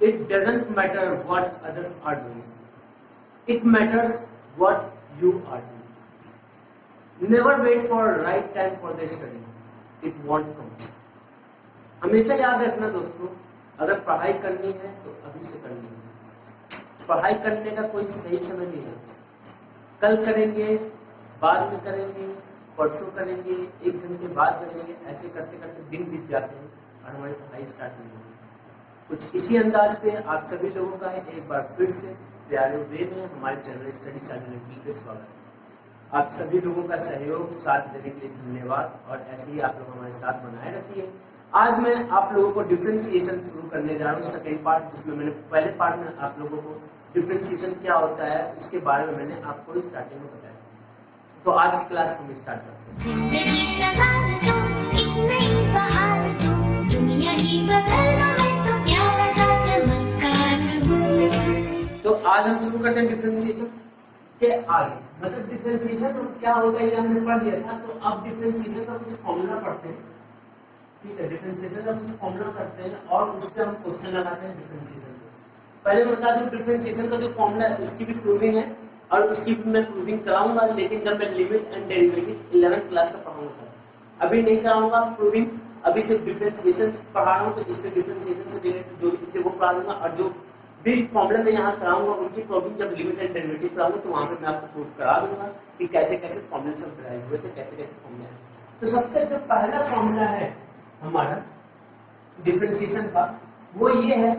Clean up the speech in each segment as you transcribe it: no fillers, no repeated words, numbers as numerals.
It doesn't matter what others are doing. It matters what you are doing. Never wait for right time for the study. It won't come. हमेशा याद रखना दोस्तों, अगर पढ़ाई करनी है तो अभी से करनी है। पढ़ाई करने का कोई सही समय नहीं है। कल करेंगे, बाद में करेंगे, परसों करेंगे, 1 घंटे बाद करेंगे, ऐसे करते करते दिन बीत जाते हैं और हमारी पढ़ाई स्टार्ट नहीं होती। कुछ इसी अंदाज पे आप सभी लोगों का एक बार फिर से प्यारे वे में हमारे जनरल स्टडी सेमिनार पे स्वागत है। आप सभी लोगों का सहयोग साथ देने के लिए धन्यवाद और ऐसे ही आप लोग हमारे साथ बनाए रखिए। आज मैं आप लोगों को डिफरेंशिएशन शुरू करने जा रहा हूँ, सेकेंड पार्ट, जिसमें मैंने पहले पार्ट में आप लोगों को डिफरेंशिएशन क्या होता है उसके बारे में मैंने आपको स्टार्टिंग में बताया। तो आज की क्लास को हम स्टार्ट करते हैं। जिंदगी सवार दो, एक नई बहार दो, दुनिया ही बदल दो, मैं तो प्यारा सा चमत्कार हूँ। तो आज हम शुरू करते हैं डिफरेंशिएशन के आगे। मतलब डिफरेंशिएशन क्या होगा ये हमने पढ़ लिया था। तो अब डिफरेंशिएशन का कुछ फॉर्मूला पढ़ते हैं, ठीक है। डिफरेंशिएशन का कुछ फॉर्मूला करते हैं और उस पर हम क्वेश्चन लगाते हैं डिफरेंशिएशन पे। पहले मैं बता दूं डिफरेंशिएशन का जो फॉर्मूला है उसकी भी प्रूविंग है और उसकी भी मैं प्रूविंग कराऊंगा, लेकिन जब मैं limit and derivative 11th class का पढ़ाऊंगा अभी नहीं कराऊंगा प्रूविंग। अभी सिर्फ डिफरेंशिएशन पढ़ा रहा हूँ, तो इस पे डिफरेंशिएशन से रिलेटेड जो भी चीजें वो पढ़ा दूंगा और जो भी फॉर्मूला में यहाँ कराऊंगा उनकी प्रूविंग जब लिमिट एंड डेरिवेटिव कराऊंगा तो वहां पे मैं आपको प्रूफ करा दूंगा कि कैसे कैसे फॉर्मूले सब डिराइव हुए थे, कैसे कैसे फॉर्मूला है। तो सबसे जो पहला फॉर्मूला है हमारा डिफरेंशिएशन का वो ये है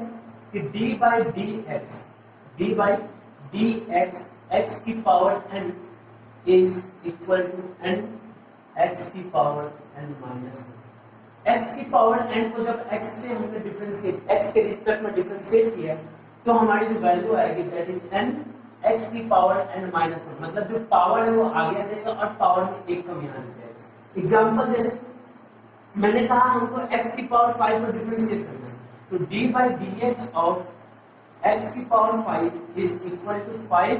कि d by dx x की power n is equal to n x की पावर n minus 1। x की पावर n को जब x से हमने डिफरेंशिएट x के रिस्पेक्ट में डिफरेंशिएट किया तो हमारी जो वैल्यू आएगी दैट इज n x की पावर n minus 1। मतलब जो पावर है वो आगे आ जाएगा और पावर में एक कम यहाँ आ जाएगा। एग्जांपल जैसे मैंने कहा हमको x की पावर 5 को डिफरेंशिएट करना है, तो d by dx of x की power 5 is equal to 5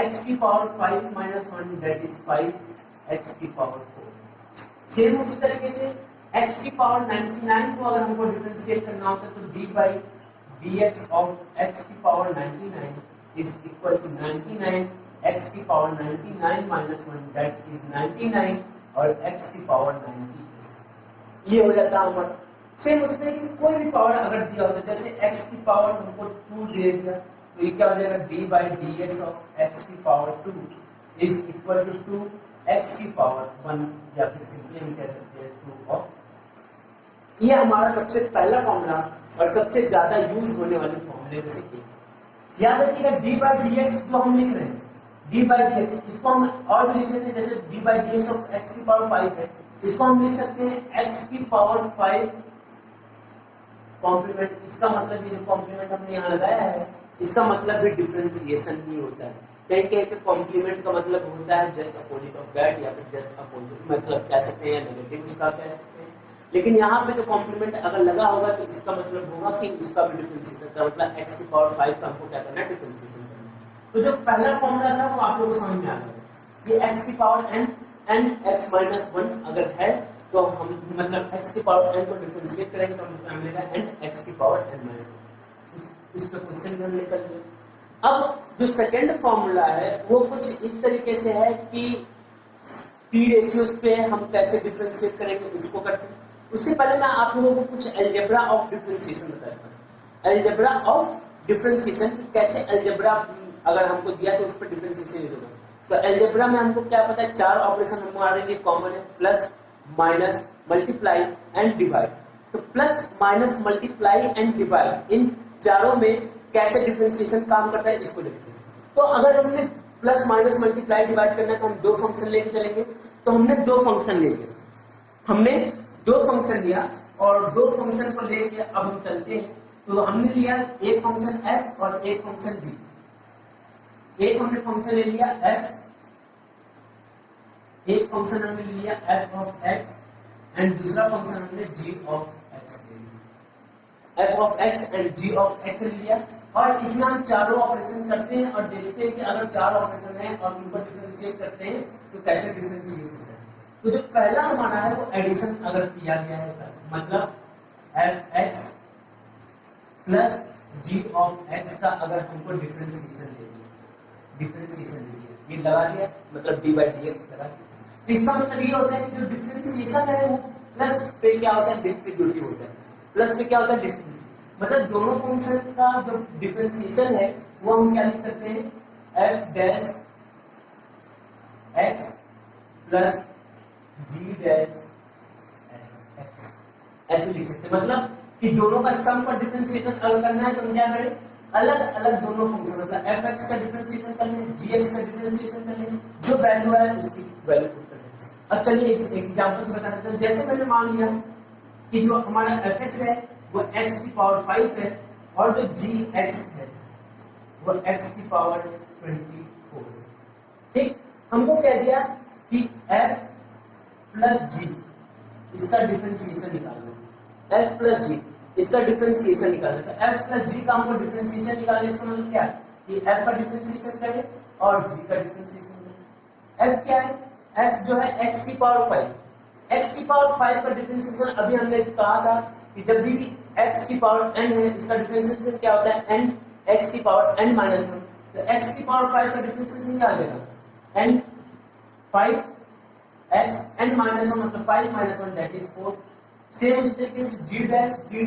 x की power 5 minus 1 that is 5 x की पावर 4। सेम उसी तरीके से x की पावर 99 को अगर हमको डिफरेंशिएट करना होता तो d by dx of x की power 99 is equal to 99 x की पावर 99 minus 1 दैट इज 99 और x की पावर 98। ये हो जाता है हमारा। सेम उसी तरीके से कोई भी पावर अगर दिया होता है, जैसे x की पावर हमको 2 दे दिया तो ये क्या हो जाएगा d by dx of x की power 2 is equal to 2 x की पावर 1 या फिर सिंपली हम कह सकते हैं 2 ऑफ। ये हमारा सबसे पहला फॉर्मूला और सबसे ज्यादा यूज होने वाले फॉर्मूले में से एक। याद रखिएगा d by dx जो हम लिख रहे हैं d by dx, इसको हम और भी लिख सकते हैं, जैसे d by dx of x की पावर 5 है, इसको हम लिख सकते हैं x की पावर 5 कॉम्प्लीमेंट। इसका मतलब ये जो कॉम्प्लीमेंट हमने यहाँ लगाया है इसका मतलब भी डिफरेंशिएशन ही होता है। कहीं कहीं पे कॉम्प्लीमेंट का मतलब होता है जस्ट अपोजिट ऑफ दैट या फिर जस्ट अपोजिट मतलब कह सकते हैं या नेगेटिव उसका कह सकते हैं, लेकिन यहाँ पे जो कॉम्प्लीमेंट अगर लगा होगा तो इसका मतलब होगा कि उसका भी डिफरेंशिएशन का मतलब x की पावर 5 का हमको क्या करना है, डिफरेंशिएशन करना है। तो जो पहला फॉर्मूला था वो आप लोगों को समझ में आ गया। ये x की पावर n x minus 1 अगर है तो हम मतलब x की पावर n को डिफरेंशिएट करेंगे तो हमको मिलेगा n x की पावर n minus 1। इस पे क्वेश्चन भी हमने कर लिया। अब जो सेकंड फॉर्मूला है वो कुछ इस तरीके से है कि p रेशियोज पे हम कैसे डिफरेंशिएट करेंगे उसको करते हैं। उससे पहले मैं आप लोगों को कुछ अलजेब्रा ऑफ डिफरेंशिएशन बताता हूँ। अलजेब्रा ऑफ डिफरेंशिएशन कैसे अलजेब्रा अगर हमको दिया तो उस पर डिफरेंशिएशन लिखोगे। तो अलजेब्रा में हमको क्या पता है, 4 ऑपरेशन हमारे लिए कॉमन है, plus minus multiply and divide. तो plus minus multiply and divide इन चारों में कैसे डिफरेंशिएशन काम करता है इसको देखते हैं। तो अगर हमने प्लस माइनस मल्टीप्लाई डिवाइड करना है तो हम 2 फंक्शन लेके चलेंगे। तो हमने 2 फंक्शन ले लिए, हमने 2 फंक्शन लिया और 2 फंक्शन को लेके अब हम चलते हैं। तो हमने लिया एक फंक्शन f और एक फंक्शन g। एक हमने फंक्शन ले लिया f, एक फंक्शन हमने लिया f ऑफ x एंड दूसरा फंक्शन हमने g ऑफ x ले लिया। f of x and g of x ले लिया और इसमें हम चारों ऑपरेशन करते हैं और देखते हैं कि अगर 4 ऑपरेशन है और उनको डिफरेंशिएट करते हैं तो कैसे डिफरेंशिएट होता है। तो जो पहला हमारा है वो एडिशन अगर किया गया है मतलब f(x) plus g of x का अगर हमको डिफरेंशिएशन लेना ये लगा दिया, मतलब d बाई डी एक्स लगा दिया। तो इसका मतलब ये होता है कि जो डिफरेंशिएशन है वो प्लस पे क्या होता है, डिस्ट्रीब्यूटिव होता है। प्लस पे क्या होता है, डिस्ट्रीब्यूटिव। मतलब दोनों फंक्शन का जो डिफरेंशिएशन है वो हम क्या लिख सकते हैं, f dash x plus g dash x ऐसे लिख सकते हैं। मतलब कि दोनों का सम का डिफरेंशिएशन अलग करना है तो हम क्या करें, अलग अलग दोनों फंक्शन मतलब fx का डिफरेंशिएशन कर लें, gx का डिफरेंशिएशन कर लें, जो वैल्यू है उसकी वैल्यू पुट कर लें। अब चलिए एक एग्जांपल बता देते हैं। जैसे मैंने मान लिया कि जो हमारा fx है वो x की पावर 5 है और जो gx है वो x की पावर 24। ठीक, हमको कह दिया कि f प्लस g इसका डिफरेंशिएशन निकालना है, f प्लस g इसका डिफरेंशिएशन निकालना है। f प्लस g का हमको डिफरेंशिएशन निकालना है। इसका मतलब क्या है कि f का डिफरेंशिएशन करें और g का डिफरेंशिएशन करें। f क्या है, f जो है x की पावर 5, x की पावर 5 का डिफरेंशिएशन अभी हमने कहा था कि जब भी x की पावर n है इसका डिफरेंशिएशन क्या होता है, n x की पावर n माइनस 1। तो x की पावर 5 का डिफरेंशिएशन क्या आ जाएगा, n 5 x n माइनस 1 मतलब 5 माइनस 1 दैट इज 4। सेम उस तरीके से g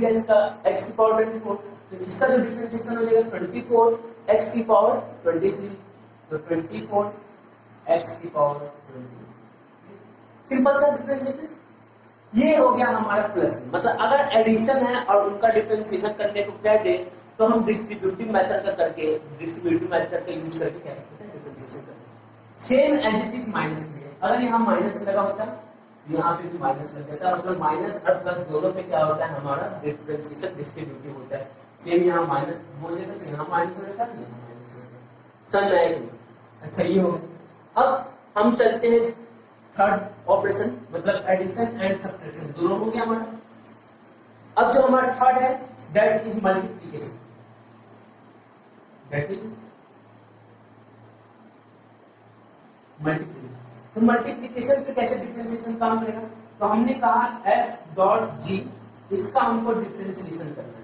डैश का x की पावर 24, तो इसका जो डिफरेंशिएशन हो जाएगा 24 x की पावर 23, तो 24 x की पावर 23। सिंपल सा डिफरेंशिएशन ये हो गया हमारा प्लस। मतलब अगर एडिशन है और उनका डिफरेंशिएशन करने को कह दे तो हम डिस्ट्रीब्यूटिव मेथड का यूज करके क्या करते हैं, डिफरेंशिएशन करते हैं। Same as it is minus के लिए, अगर यहाँ माइनस लगा होता यहाँ पे भी माइनस लग जाता है, मतलब माइनस और प्लस दोनों पे क्या होता है, हमारा डिफरेंशिएशन डिस्ट्रीब्यूटिव होता है। सेम यहाँ माइनस बोल देता तो यहाँ माइनस हो जाता है, यहाँ माइनस हो जाता है। समझ में आएगा? अच्छा ये हो। अब हम चलते हैं थर्ड ऑपरेशन, मतलब एडिशन एंड सब्ट्रैक्शन दोनों हो गया हमारा। अब जो हमारा थर्ड है that is multiplication. That is multiplication. तो मल्टीप्लिकेशन पे कैसे डिफरेंशिएशन काम करेगा, तो हमने कहा f डॉट g इसका हमको डिफरेंशिएशन करना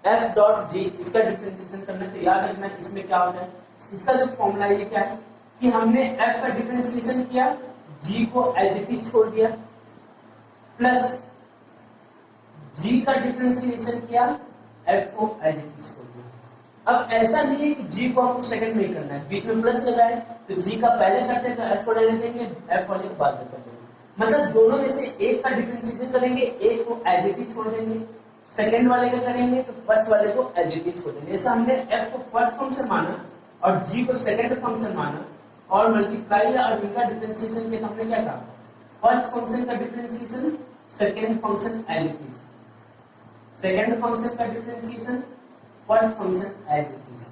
है। f डॉट g इसका डिफरेंशिएशन करना है। तो याद रखना इसमें क्या होता है, इसका जो फॉर्मूला ये क्या है कि हमने f का डिफरेंशिएशन किया, g को एज इट इज छोड़ दिया, प्लस g का डिफरेंशिएशन किया, f को एज इट इज छोड़ दिया। अब ऐसा नहीं है कि g को हमको सेकंड में करना है, बीच में प्लस लगा है तो g का पहले करते हैं तो f को रहने देंगे, f वाले को बाद में कर देंगे। मतलब दोनों में से एक का डिफरेंशिएशन करेंगे, एक को एज इट इज छोड़ देंगे, सेकंड वाले का करेंगे तो फर्स्ट वाले को एज इट इज छोड़ देंगे। जैसे हमने f को फर्स्ट फंक्शन माना और g को सेकंड फंक्शन माना और मल्टीप्लाई और इनका डिफरेंशिएशन किया, तो हमने क्या कहा, फर्स्ट फंक्शन का differentiation second function as it is, second function का differentiation first function as it is.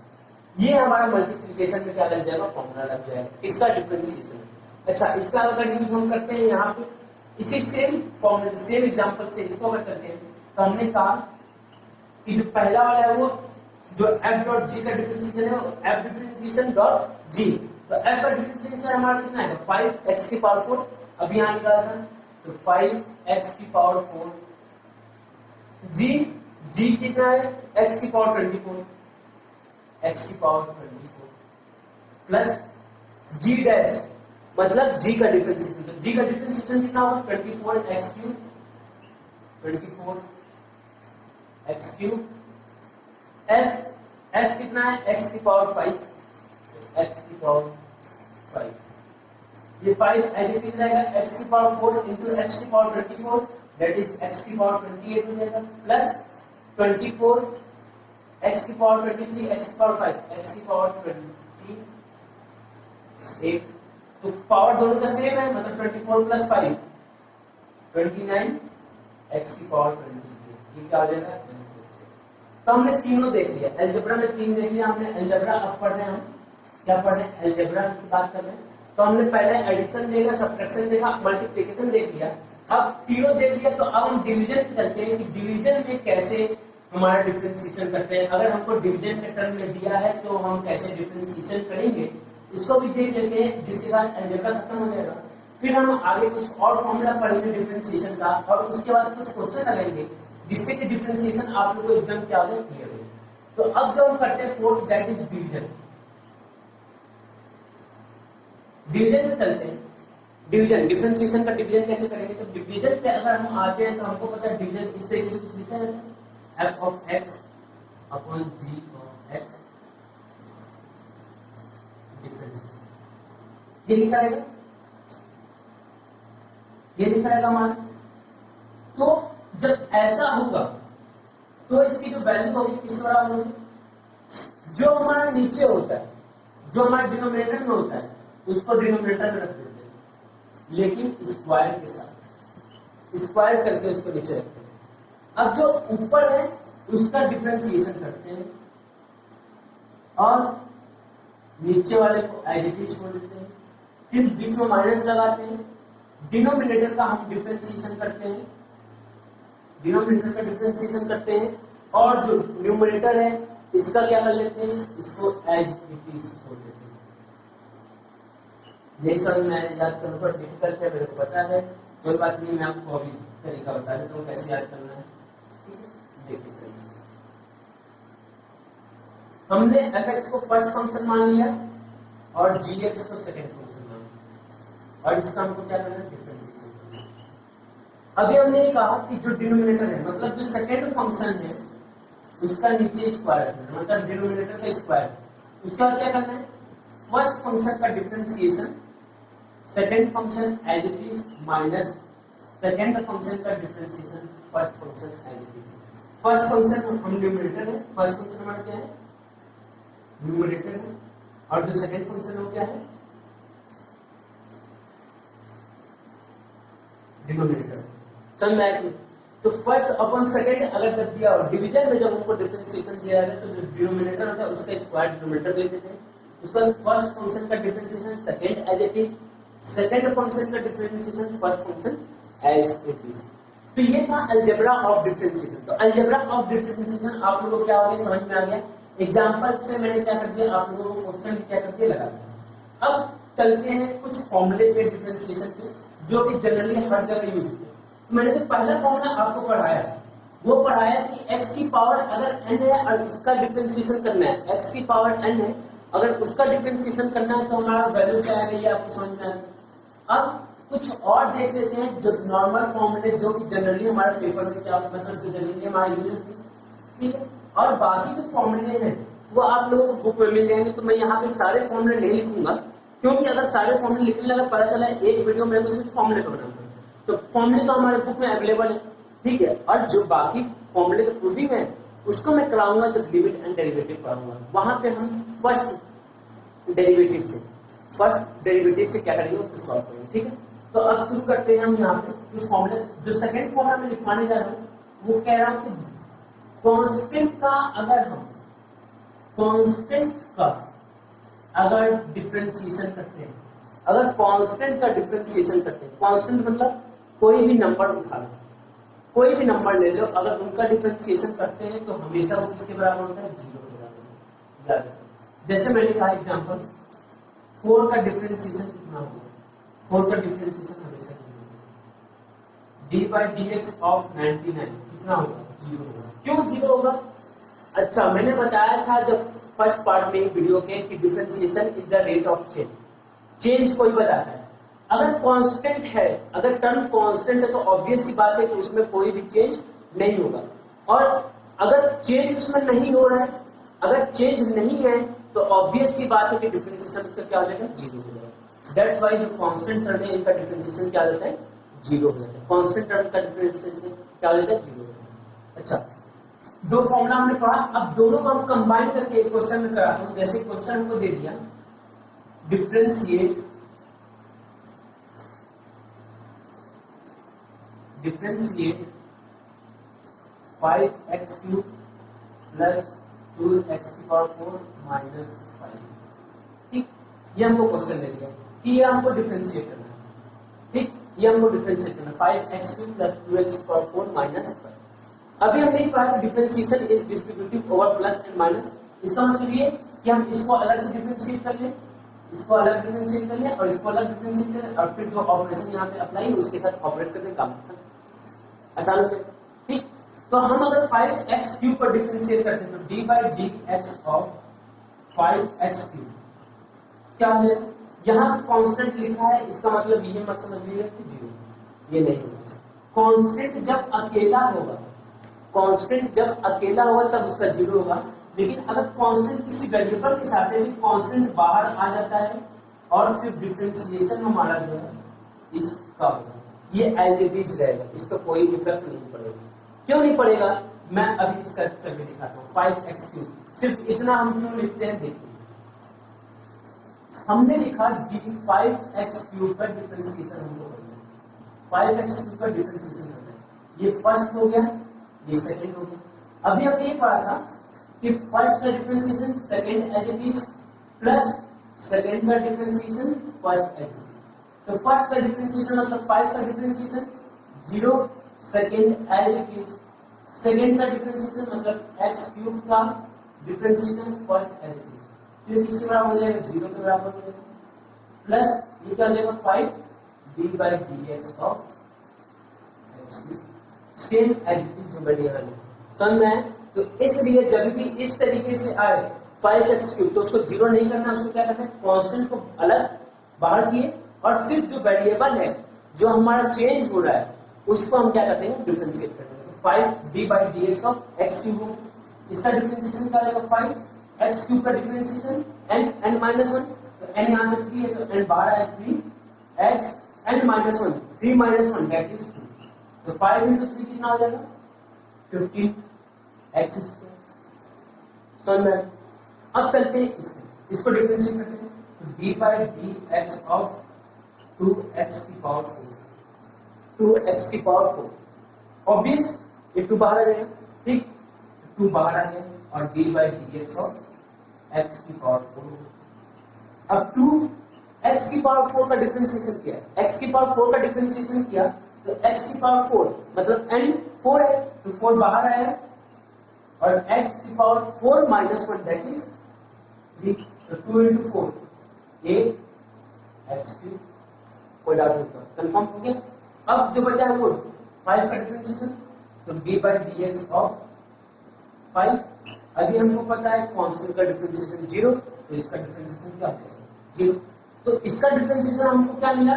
ये हमारा मल्टीप्लिकेशन में क्या लग जाएगा, फॉर्मूला लग जाएगा, इसका डिफरेंशिएशन। अच्छा, इसका अगर यूज हम करते हैं यहाँ पे इसी सेम फॉर्मूला सेम एग्जांपल से इसको अगर करते हैं तो हमने कहा कि जो पहला वाला है वो जो f डॉट g का डिफरेंशिएशन है वो f डिफरेंशिएशन डॉट g, तो f का डिफरेंशिएशन हमारा कितना है 5x की पावर 4, अभी यहाँ निकाला था तो 5x की पावर 4, g कितना है x की पावर 24, x की पावर 24 प्लस g डैश मतलब g का डिफरेंशिएशन, तो g का डिफरेंशिएशन कितना होगा 24x cube, 24x cube, f कितना है x की पावर 5, x की पावर 5, ये 5 एज इट इज रहेगा x की पावर 4 into x की पावर 24 दैट इज x की पावर 28 हो जाएगा, प्लस 24 x की पावर 23 x की पावर 5 x की पावर 28, तो पावर दोनों का सेम है मतलब 24 प्लस 5 29 x की पावर 28, ये क्या आ जाएगा। तो हमने तीनों देख लिया, अलजेब्रा में तीन देख लिया हमने। अलजेब्रा अब पढ़ रहे हैं हम क्या पढ़ रहे हैं, अलजेब्रा की बात कर रहे हैं। तो हमने पहले एडिशन देखा, सब्ट्रैक्शन देखा, मल्टीप्लिकेशन देख लिया, अब तीनों देख लिया। तो अब हम डिवीजन पे चलते हैं कि डिवीजन में कैसे हमारा डिफरेंशिएशन करते हैं। अगर हमको डिवीजन के टर्म में दिया है तो हम कैसे डिफरेंशिएशन करेंगे इसको भी देख लेते हैं, जिसके साथ अलजेब्रा खत्म हो जाएगा। फिर हम आगे कुछ और फॉर्मूला पढ़ेंगे डिफरेंशिएशन का और उसके बाद कुछ क्वेश्चन लगाएंगे जिससे कि डिफरेंशिएशन आप लोगों को एकदम क्या हो जाए, क्लियर हो। तो अब जो हम करते हैं fourth, that is division. Division में चलते हैं। डिवीजन, डिफरेंशिएशन का डिवीजन कैसे करेंगे? तो डिवीजन पे अगर हम आते हैं तो हमको पता है डिवीजन इस तरीके से कुछ लिखा है, f of x upon g of x differentiation, ये लिखा रहेगा, ये लिखा रहेगा हमारा। तो जब ऐसा होगा तो इसकी जो वैल्यू होगी किस बराबर होगी? जो हमारा नीचे होता है, जो हमारे डिनोमिनेटर में होता है, उसको डिनोमिनेटर में रख देते हैं, लेकिन स्क्वायर के साथ स्क्वायर करके उसको नीचे रखते हैं। अब जो ऊपर है उसका डिफरेंशिएशन करते हैं और नीचे वाले को एज इट इज छोड़ देते हैं, फिर बीच में माइनस लगाते हैं। डिनोमिनेटर का हम डिफरेंशिएशन करते हैं, डिनोमिनेटर का डिफरेंशिएशन करते हैं, और जो न्यूमरेटर है इसका क्या कर लेते हैं, इसको एज इट इज छोड़ देते हैं। नहीं समझ में आया, याद करना थोड़ा डिफिकल्ट है, मेरे को पता है, कोई बात नहीं, मैं आपको अभी तरीका बता देता हूँ कैसे याद करना है। देखिए हमने fx को फर्स्ट फंक्शन मान लिया और gx को सेकंड फंक्शन मान लिया, और इसका हमको क्या करना है, डिफरेंशिएशन करना। अभी हमने ये कहा कि जो डिनोमिनेटर है, मतलब जो सेकंड फंक्शन है उसका नीचे स्क्वायर करना, मतलब डिनोमिनेटर का स्क्वायर। उसका क्या करना है, फर्स्ट फंक्शन का differentiation, second function as it is minus second function का differentiation first function as it is. First function हम न्यूमरेटर है, फर्स्ट फंक्शन हमारा क्या है, न्यूमरेटर है, और जो सेकंड फंक्शन है वो क्या है, डिनोमिनेटर। चल मैं तो फर्स्ट अपॉन सेकंड अगर जब दिया और डिवीजन में जब हमको डिफरेंशिएशन दिया है तो जो डिनोमिनेटर होता है उसका स्क्वायर डिनोमिनेटर ले लेते हैं। उसके बाद फर्स्ट फंक्शन का differentiation second as it is, second function का differentiation first function as it is. तो ये था अलजेब्रा ऑफ डिफरेंशिएशन। तो अलजेब्रा ऑफ डिफरेंशिएशन आप लोगों को क्या हो गया, समझ में आ गया। एग्जांपल से मैंने क्या कर दिया, आप लोगों को क्वेश्चन क्या कर दिया, लगा दिया। अब चलते हैं कुछ फॉर्मूले पे डिफरेंशिएशन के, जो कि जनरली हर जगह यूज होते हैं। मैंने जो पहला फॉर्मूला आपको पढ़ाया वो पढ़ाया कि x की पावर अगर n है और इसका डिफरेंशिएशन करना है, x की पावर n है, अगर उसका डिफरेंशिएशन करना है तो हमारा वैल्यू क्या है, ये आपको समझ में आएगा। अब कुछ और देख लेते हैं जो नॉर्मल फॉर्मूले, जो कि जनरली हमारे पेपर में क्या मतलब जो जनरली हमारे यूज होते हैं, ठीक है। और बाकी जो फॉर्मूले हैं वो आप लोगों को बुक में मिल जाएंगे। तो मैं यहाँ पे सारे फॉर्मूले नहीं लिखूंगा, क्योंकि अगर सारे फॉर्मूले लिखने लगा पता चला एक वीडियो में सिर्फ फॉर्मूले का बनाऊंगा, तो फॉर्मूले तो हमारे बुक में अवेलेबल है, ठीक है। और जो बाकी फॉर्मूले का प्रूविंग है उसको मैं कराऊंगा जब लिमिट एंड डेरिवेटिव पढ़ाऊंगा, वहां पे हम फर्स्ट डेरिवेटिव से क्या करेंगे, उसको सॉल्व करेंगे, ठीक है। तो अब शुरू करते हैं हम यहाँ पे कुछ फॉर्मूले। जो सेकंड फॉर्मूला मैं लिखवाने जा रहा हूँ वो कह रहा हूँ कि कांस्टेंट का अगर डिफरेंशिएशन करते हैं, अगर कांस्टेंट का डिफरेंशिएशन करते हैं, कांस्टेंट मतलब कोई भी नंबर उठा लो, कोई भी नंबर ले लो, अगर उनका डिफरेंशिएशन करते हैं तो हमेशा वो किसके बराबर होता है, 0 के बराबर। याद रखो, जैसे मैंने कहा एग्जांपल 4 का डिफरेंशिएशन कितना होगा, 4 का डिफरेंशिएशन हमेशा 0 होगा। d by dx ऑफ 99 कितना होगा, 0 होगा। क्यों 0 होगा? अच्छा, मैंने बताया था जब फर्स्ट पार्ट में वीडियो के कि differentiation is the rate of change कोई बताता है। अगर कांस्टेंट है, अगर टर्म कांस्टेंट है तो ऑब्वियस सी बात है कि उसमें कोई भी चेंज नहीं होगा, और अगर चेंज उसमें नहीं हो रहा है, अगर चेंज नहीं है तो ऑब्वियस सी बात है कि डिफरेंशिएशन उसका क्या हो जाएगा, 0 हो जाएगा। दैट्स व्हाई जो कांस्टेंट टर्म है इनका डिफरेंशिएशन क्या हो जाता है, 0 हो जाता है। कांस्टेंट टर्म का डिफरेंशिएशन क्या हो जाता है, 0 हो जाता है। अच्छा, दो फॉर्मूला हमने पढ़ा, अब दोनों को हम कंबाइन करके एक क्वेश्चन में कराते हैं। जैसे क्वेश्चन हमको दे दिया, differentiate 5x³ plus 2x⁴ minus 5, ठीक। ये हमको क्वेश्चन दे दिया कि ये हमको डिफरेंशिएट करना है, ठीक। ये हमको डिफरेंशिएट करना है 5x³ प्लस 2x⁴ माइनस 5। अभी हमने कहा differentiation is distributive over plus and minus. इसका मतलब ये कि हम इसको अलग से डिफरेंशिएट कर लें, इसको अलग डिफरेंशिएट कर लें और इसको अलग डिफरेंशिएट करें, और फिर जो ऑपरेशन यहाँ पे अप्लाई है उसके साथ ऑपरेट करने का काम आसान हो जाएगा, ठीक। तो हम अगर 5x क्यूब पर डिफरेंशिएट करते हैं तो d by D X of 5x cube क्या मिलेगा? यहाँ कांस्टेंट लिखा है, इसका मतलब ये मत समझ लीजिए कि जीरो, ये नहीं होगा। कांस्टेंट जब अकेला होगा, कांस्टेंट जब अकेला होगा तब उसका जीरो होगा, लेकिन अगर कांस्टेंट किसी वेरिएबल के साथ है तो कांस्टेंट बाहर आ जाता है और सिर्फ डिफरेंशिएशन हमारा जो है इसका होगा, ये एज इट इज रहेगा, इसका कोई इफेक्ट नहीं पड़ेगा। क्यों नहीं पड़ेगा? मैं अभी इसका करके दिखाता हूँ। 5x क्यूब, सिर्फ इतना हम क्यों लिखते हैं देखिए, हमने लिखा d 5x क्यूब का डिफरेंशिएशन हमको करना है, 5x क्यूब का डिफरेंशिएशन करना है। ये फर्स्ट हो गया, ये सेकंड हो गया। अभी हमने ये पढ़ा था कि फर्स्ट का differentiation second as it is plus second का differentiation first as it is. तो फर्स्ट का डिफरेंशिएशन मतलब 5 का differentiation 0, second as it is. Second का डिफरेंशिएशन मतलब x क्यूब का differentiation first as it is, फिर किसके बराबर हो जाएगा? 0 के बराबर हो जाएगा, प्लस ये क्या हो जाएगा? 5 d by D X of x cube, same as it is जो मैंने यहाँ लिखा। समझ में आया? तो इसलिए जब भी इस तरीके से आए 5x क्यूब तो उसको 0 नहीं करना, उसको क्या करते हैं? कांस्टेंट को अलग बाहर किए और सिर्फ जो वेरिएबल है जो हमारा चेंज हो रहा है उसको हम क्या करते हैं? डिफरेंशिएट करते हैं। तो 5 d by D X of x cube हो, इसका डिफरेंशिएशन क्या आएगा? 5 x क्यूब का डिफरेंशिएशन n माइनस 1, तो n यहाँ पे 3 है तो n बाहर आया 3 x n minus 1, 3 minus 1 that is 2, तो 5 into 3 कितना हो जाएगा? 15 x स्क्वायर। समझ में? अब चलते हैं इसको डिफरेंशिएट करते हैं, तो d by D X of 2x की पावर 4, 2x की पावर 4 ऑब्वियस, ये 2 बाहर आ जाएगा, ठीक, 2 बाहर आ गया और d by D X of x की पावर 4। अब 2x की पावर 4 का डिफरेंशिएशन किया, x की पावर 4 का डिफरेंशिएशन किया तो x की पावर 4 मतलब n 4 है तो 4 बाहर आया और x की पावर 4 माइनस 1 दैट इज 3, तो 2 into 4 8 x क्यूब। कोई डाउट नहीं, कंफर्म हो गया? अब जो बचा है वो 5 का डिफरेंशिएशन, तो d by D X of 5। अभी हमको पता है कांस्टेंट का डिफरेंशिएशन 0, तो इसका डिफरेंशिएशन क्या होगा? 0। तो इसका डिफरेंशिएशन हमको क्या मिला?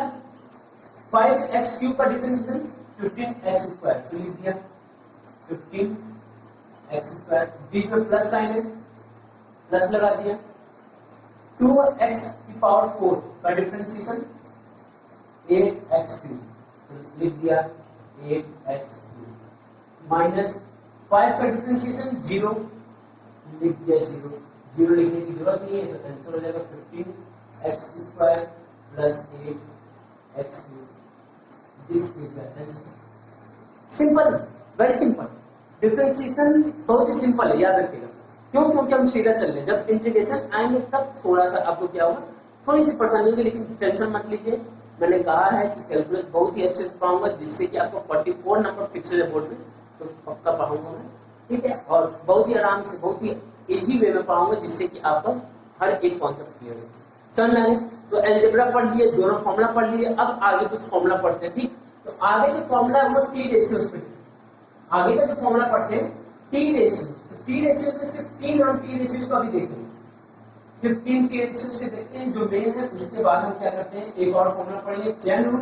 5x क्यूब का डिफरेंशिएशन 15x स्क्वायर, तो लिख दिया 15x स्क्वायर, बीच में प्लस साइन है, प्लस लगा दिया। 2x की पावर 4 का डिफरेंशिएशन 8x क्यूब, तो लिख दिया 8x क्यूब, माइनस 5 का डिफरेंशिएशन 0, लिख दिया 0, 0 लिखने की जरूरत नहीं है तो आंसर हो जाएगा 15x square plus 8x cube. This is the answer. Simple, very simple. Differentiation बहुत ही सिंपल है, याद रखिएगा। क्यों? क्योंकि हम सीधा चल रहे हैं, जब इंटीग्रेशन आएंगे तब थोड़ा सा आपको क्या होगा, थोड़ी सी परेशानी होगी, लेकिन टेंशन मत लीजिए। मैंने कहा है कि कैलकुलस बहुत ही अच्छे से पढ़ाऊंगा जिससे कि आपको 44 नंबर फिक्स है बोर्ड में, तो पक्का पढ़ाऊंगा मैं, ठीक है, और बहुत ही आराम से, बहुत ही इजी वे में पढ़ाऊंगा जिससे कि आपका हर एक कॉन्सेप्ट क्लियर हो। चल मैंने तो अलजेब्रा पढ़ लिए, दोनों फॉर्मूला पढ़ लिए, अब आगे कुछ फॉर्मूला पढ़ते हैं, ठीक। तो आगे जो फॉर्मूला है वो टी रेशियोज पे, आगे का जो फॉर्मूला पढ़ते हैं टी रेशियो, तो टी रेशियो में सिर्फ 3 हम टी रेशियोज को अभी देखेंगे, 15 टी रेशियोज के देखते हैं जो मेन है। उसके बाद हम क्या करते हैं, एक और फॉर्मूला पढ़ेंगे, चैन रूल।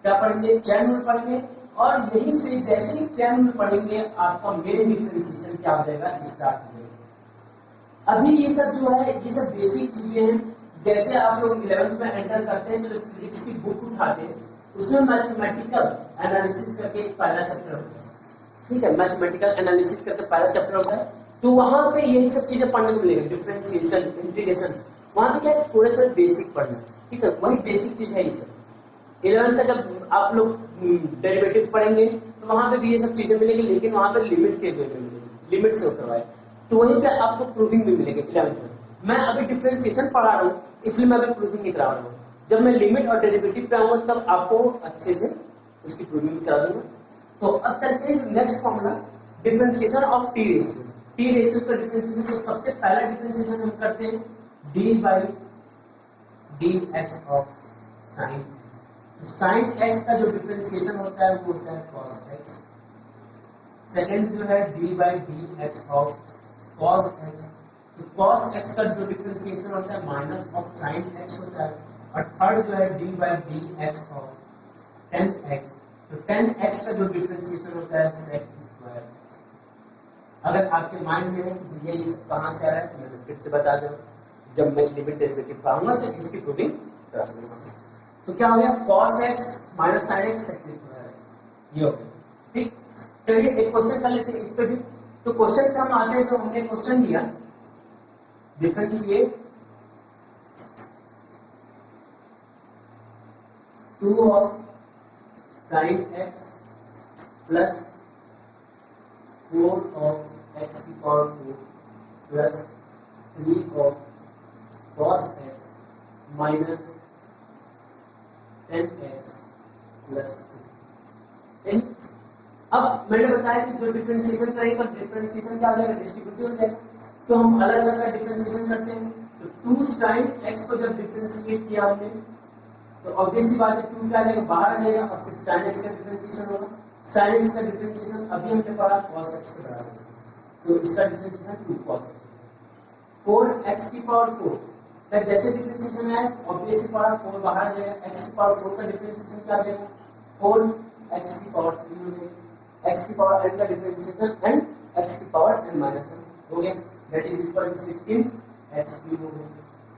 क्या पढ़ेंगे? चैन रूल पढ़ेंगे, और यहीं से जैसे ही चैन रूल पढ़ेंगे आपका मेन डिफरेंशिएशन क्या हो जाएगा, स्टार्ट हो जाएगा। अभी ये सब जो है ये सब बेसिक चीजें हैं। जैसे आप लोग 11th में एंटर करते हैं तो जो फिजिक्स की बुक उठाते हैं उसमें मैथमेटिकल एनालिसिस करके एक पहला चैप्टर होता है, ठीक है, मैथमेटिकल एनालिसिस करके पहला चैप्टर होता है। तो वहां पे यही सब चीजें पढ़ने को मिलेगी, डिफरेंशिएशन, इंटीग्रेशन, वहां पे क्या है, थोड़े थोड़े बेसिक पढ़ना, ठीक है, वही बेसिक चीज है ये सब। 11th का जब आप लोग डेरिवेटिव पढ़ेंगे तो वहां पे भी ये सब चीजें मिलेगी, लेकिन वहां पे लिमिट के वे में मिलेगी, लिमिट से करवाए, तो वहीं पे आपको प्रूविंग भी मिलेगी 11th में। मैं अभी डिफरेंशिएशन पढ़ा रहा हूँ इसलिए मैं अभी प्रूविंग नहीं करा रहा हूँ, जब मैं लिमिट और डेरिवेटिव पे आऊंगा तब आपको अच्छे से उसकी प्रूविंग करा दूंगा। तो अब चलते हैं next formula, differentiation of T ratio. T ratio का डिफरेंशिएशन, तो सबसे पहला डिफरेंशिएशन हम करते हैं D by D X of sine x. तो साइन एक्स का जो डिफरेंशिएशन होता है वो होता है कॉस एक्स, सेकेंड जो है D by D X of cos x, तो कॉस एक्स का जो डिफरेंशिएशन होता है माइनस ऑफ साइन एक्स होता है, और थर्ड जो है D by D X of ten x, तो टेन एक्स का जो डिफरेंशिएशन होता है सेक स्क्वायर एक्स। अगर आपके माइंड में है कि भैया ये सब कहाँ से आ रहा है, तो मैं फिर से बता दूं, जब मैं लिमिट डेरिवेटिव पाऊंगा तो इसकी प्रूविंग करा दूंगा। तो क्या हो गया, cos x minus sin x sec square x, ये हो गया। ठीक, चलिए एक क्वेश्चन कर लेते हैं इस पे भी। तो क्वेश्चन पे हम आते हैं, तो हमने क्वेश्चन दिया differentiate 2 of sin x plus 4 of x की power 4 plus 3 of cos x minus 10x plus 2। अब मैंने बताया कि जो डिफरेंशिएशन करेंगे तो डिफरेंशिएशन क्या हो जाएगा, डिस्ट्रीब्यूटिव हो जाएगा। तो हम अलग अलग का डिफरेंशिएशन करते हैं। तो 2 sin x को जब डिफरेंशिएट किया हमने, तो ऑब्वियस सी बात है 2 क्या आ जाएगा, बाहर आ जाएगा, और सिर्फ sin x का डिफरेंशिएशन होगा। sin x का डिफरेंशिएशन अभी हमने पढ़ा cos x के बराबर, तो इसका डिफरेंशिएशन 2 cos x। 4x की पावर 4 का जैसे डिफरेंशिएशन है ऑब्वियस सी पावर 4 बाहर आ जाएगा, x की पावर 4 का डिफरेंशिएशन क्या आ जाएगा, 4x की पावर 3 हो जाएगा, x की पावर n का डिफरेंशिएशन n, x की पावर n माइनस 1 हो गया, that is equal to 16x cube हो गया।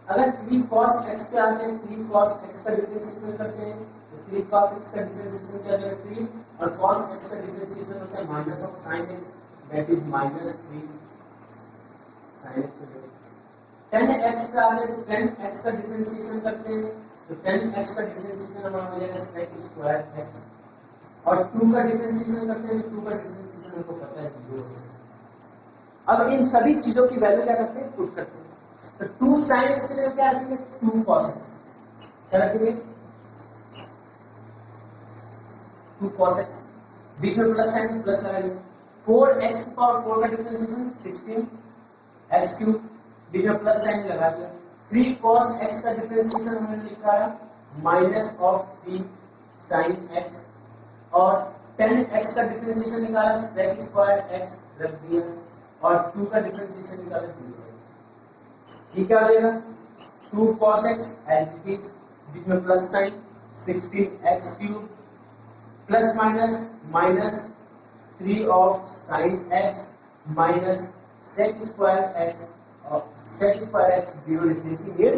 अगर 3 cos x पे आते हैं, 3 cos x का डिफरेंशिएशन करते हैं, तो 3 cos x का डिफरेंशिएशन क्या आ जाएगा 3, और cos x का डिफरेंशिएशन होता है minus of sin x, that is minus 3 sin x हो जाएगा। 10x का आ जाए तो 10x का डिफरेंशिएशन करते हैं, तो 10x का डिफरेंशिएशन हमारा हो जाएगा sec स्क्वायर x, और 2 का डिफरेंशिएशन करते हैं, तो 2 का डिफरेंशिएशन हमको पता है 0 है। अब इन सभी चीजों की वैल्यू क्या करते हैं, पुट करते हैं। तो 2 sin x की जगह क्या रखेंगे, 2 cos x, क्या रखेंगे 2 cos x, बीच में प्लस साइन प्लस लगाएंगे। 4x की पावर 4 का डिफरेंशिएशन 16x क्यूब, बीच में प्लस साइन लगा दिया। 3 cos x का डिफरेंशिएशन हमने लिखा है माइनस ऑफ 3 sin x, और 10x का डिफरेंशिएशन निकाला sec स्क्वायर x रख दिया, और 2 का डिफरेंशिएशन निकाला 0। ठीक है, आ जाएगा 2 cos x as it is, बीच में plus sine 16x cube plus minus minus 3 of sin x minus sec square x, और sec स्क्वायर x 0 लिखने की नीड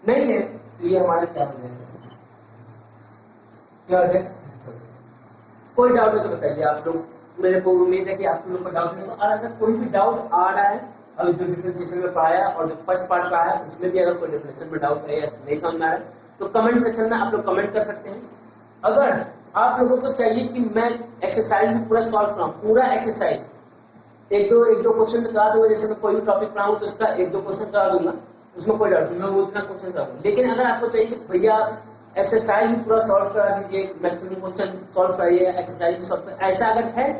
नहीं है, तो ये हमारा क्या हो जाएगा, क्या हो जाएगा। कोई डाउट है तो बताइए आप लोग, मेरे को उम्मीद है कि आप लोगों को डाउट नहीं होगा। और अगर कोई भी डाउट आ रहा है, अभी जो डिफरेंशिएशन में पढ़ाया और जो फर्स्ट पार्ट पढ़ाया उसमें भी अगर कोई डिफरेंशिएशन में डाउट है या नहीं समझ में आ रहा है, तो कमेंट सेक्शन में आप लोग कमेंट कर सकते हैं। अगर आप लोगों को चाहिए कि मैं एक्सरसाइज में पूरा सॉल्व कराऊं, पूरा एक्सरसाइज एक दो क्वेश्चन करा दूंगा, जैसे मैं कोई भी टॉपिक पढ़ाऊं तो उसका 1-2 क्वेश्चन करा दूंगा, उसमें कोई डाउट नहीं, मैं वो उतना क्वेश्चन कराऊंगा। लेकिन अगर आपको चाहिए भैया एक्सरसाइज में पूरा सॉल्व करा दीजिए, मैक्सिमम क्वेश्चन सॉल्व कराइए, एक्सरसाइज सॉल्व, ऐसा अगर है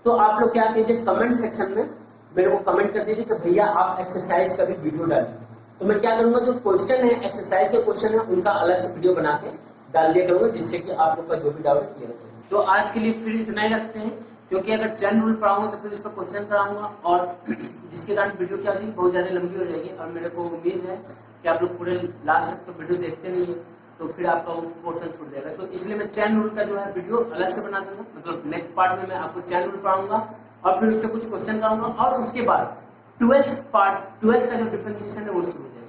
तो आप लोग क्या कीजिए, कमेंट सेक्शन में मेरे को कमेंट कर दीजिए कि भैया आप एक्सरसाइज का भी वीडियो डालिए। तो मैं क्या करूंगा, जो क्वेश्चन है एक्सरसाइज के क्वेश्चन है उनका अलग से वीडियो बना के डाल दिया करूंगा, जिससे कि आप लोग का जो भी डाउट क्लियर हो। तो आज के लिए फिर इतना ही रखते हैं, क्योंकि अगर चैन रूल पढ़ाऊंगा तो फिर इस पर क्वेश्चन कराऊंगा, और जिसके कारण वीडियो क्या होगी बहुत ज्यादा लंबी हो जाएगी। और मेरे को उम्मीद है कि आप लोग पूरे लास्ट तक तो वीडियो देखते नहीं है, तो फिर आपका वो पोर्शन छूट जाएगा। तो इसलिए मैं चैन रूल का जो है वीडियो अलग से बना दूंगा, मतलब नेक्स्ट पार्ट में मैं आपको चैन रूल पढ़ाऊंगा और फिर उससे कुछ क्वेश्चन कराऊंगा, और उसके बाद 12th का जो डिफरेंशिएशन है वो शुरू हो जाएगा।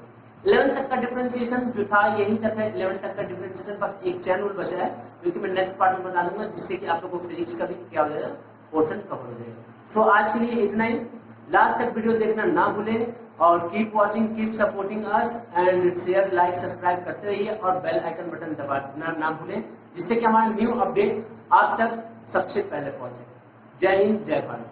11th तक का डिफरेंशिएशन जो था यहीं तक है, 11th तक का डिफरेंशिएशन बस एक चैन रूल बचा है, जो कि मैं नेक्स्ट पार्ट में बता दूंगा, जिससे कि आप लोगों को फिजिक्स का भी क्या हो जाएगा, पोर्शन कवर हो जाएगा। सो आज के लिए इतना ही, लास्ट तक वीडियो देखना ना भूलें, और keep watching, keep supporting us, and share like subscribe करते रहिए, और बेल आइकन बटन दबाना ना भूलें, जिससे कि हमारा न्यू अपडेट आप तक सबसे पहले पहुंचे। जय हिंद, जय भारत।